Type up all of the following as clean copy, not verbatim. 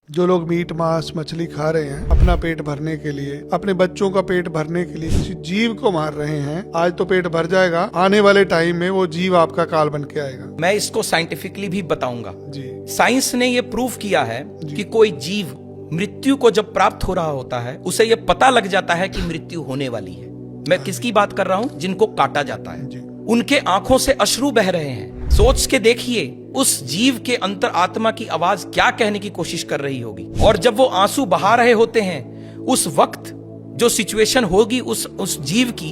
जो लोग मीट मांस मछली खा रहे हैं अपना पेट भरने के लिए, अपने बच्चों का पेट भरने के लिए किसी जीव को मार रहे हैं, आज तो पेट भर जाएगा, आने वाले टाइम में वो जीव आपका काल बन के आएगा। मैं इसको साइंटिफिकली भी बताऊंगा जी। साइंस ने ये प्रूव किया है कि कोई जीव मृत्यु को जब प्राप्त हो रहा होता है उसे ये पता लग जाता है कि मृत्यु होने वाली है। मैं किसकी बात कर रहा हूं? जिनको काटा जाता है। जी। उनके आंखों से अश्रु बह रहे हैं। सोच के देखिए उस जीव के अंतर आत्मा की आवाज क्या कहने की कोशिश कर रही होगी। और जब वो आंसू बहा रहे होते हैं उस वक्त जो सिचुएशन होगी उस जीव की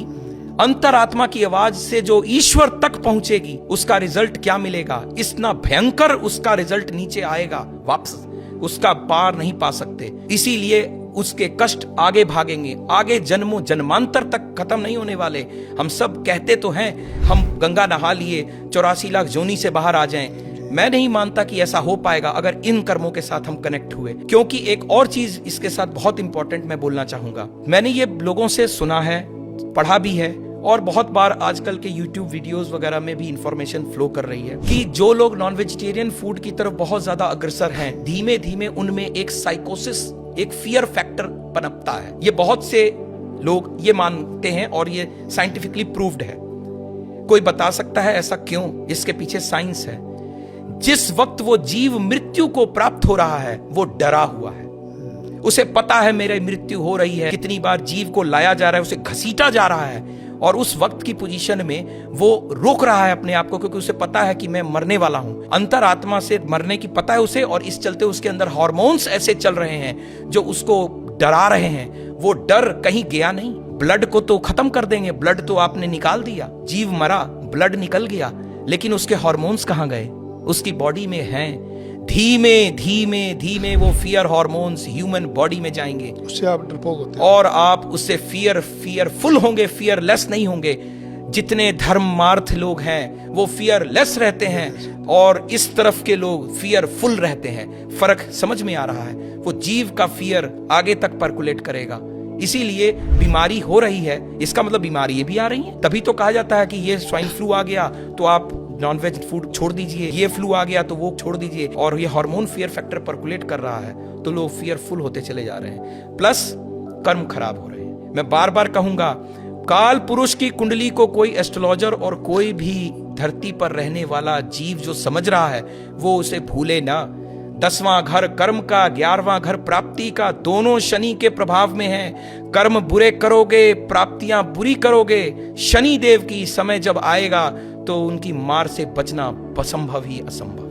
अंतरात्मा की आवाज से जो ईश्वर तक पहुंचेगी, उसका रिजल्ट क्या मिलेगा? इतना भयंकर उसका रिजल्ट नीचे आएगा, वापस उसका पार नहीं पा सकते। इसीलिए उसके कष्ट आगे भागेंगे, आगे जन्मों जन्मांतर तक खत्म नहीं होने वाले। हम सब कहते तो हैं हम गंगा नहा लिए 84 लाख जोनी से बाहर आ जाएं। मैं नहीं मानता कि ऐसा हो पाएगा अगर इन कर्मों के साथ हम कनेक्ट हुए। क्योंकि एक और चीज इसके साथ बहुत इंपॉर्टेंट मैं बोलना चाहूंगा। मैंने ये लोगों से सुना है, पढ़ा भी है, और बहुत बार आजकल के YouTube वीडियोस वगैरह में भी इंफॉर्मेशन फ्लो कर रही है कि जो लोग नॉन वेजिटेरियन फूड की तरफ बहुत ज्यादा अग्रसर हैं, धीमे धीमे उनमें एक साइकोसिस, एक फियर फैक्टर पनपता है। ये बहुत से लोग ये मानते हैं और ये साइंटिफिकली प्रूव्ड है। कोई बता सकता है ऐसा क्यों? इसके पीछे साइंस है। जिस वक्त वो जीव मृत्यु को प्राप्त हो रहा है वो डरा हुआ है। उसे पता है मेरी मृत्यु हो रही है। कितनी बार जीव को लाया जा रहा है, उसे घसीटा जा रहा है, और उस वक्त की पोजीशन में वो रोक रहा है अपने आप को, क्योंकि उसे पता है कि मैं मरने वाला हूं। अंतरात्मा से मरने की पता है उसे, और इस चलते उसके अंदर हार्मोन्स ऐसे चल रहे हैं जो उसको डरा रहे हैं। वो डर कहीं गया नहीं। ब्लड को तो खत्म कर देंगे, ब्लड तो आपने निकाल दिया, जीव मरा, ब्लड निकल गया, लेकिन उसके हार्मोन्स कहां गए? उसकी बॉडी में हैं। धीमे धीमे धीमे वो फियर हार्मोन्स ह्यूमन बॉडी में जाएंगे, उससे आप डरपोक होते हैं और आप उससे फियरफुल होंगे, फियरलेस नहीं होंगे। जितने धर्मार्थ लोग हैं वो फियरलेस रहते हैं और इस तरफ के लोग फियरफुल रहते हैं। फर्क समझ में आ रहा है? वो जीव का फियर आगे तक पर्कुलेट करेगा। इसीलिए बीमारी हो रही है, इसका मतलब बीमारी भी आ रही है। तभी तो कहा जाता है कि ये स्वाइन फ्लू आ गया तो आप नॉनवेज फूड छोड़ दीजिए, ये फ्लू आ गया तो वो छोड़ दीजिए। और ये हार्मोन फियर फैक्टर पर्कुलेट कर रहा है तो लोग फियरफुल होते चले जा रहे हैं, प्लस कर्म खराब हो रहे हैं। मैं बार बार कहूंगा, काल पुरुष की कुंडली को कोई एस्ट्रोलॉजर और कोई भी धरती पर रहने वाला जीव जो समझ रहा है वो उसे भूले ना। 10वां घर कर्म का, 11वां घर प्राप्ति का, दोनों शनि के प्रभाव में है। कर्म बुरे करोगे, प्राप्तियां बुरी करोगे। शनि देव की समय जब आएगा तो उनकी मार से बचना असंभव ही असंभव।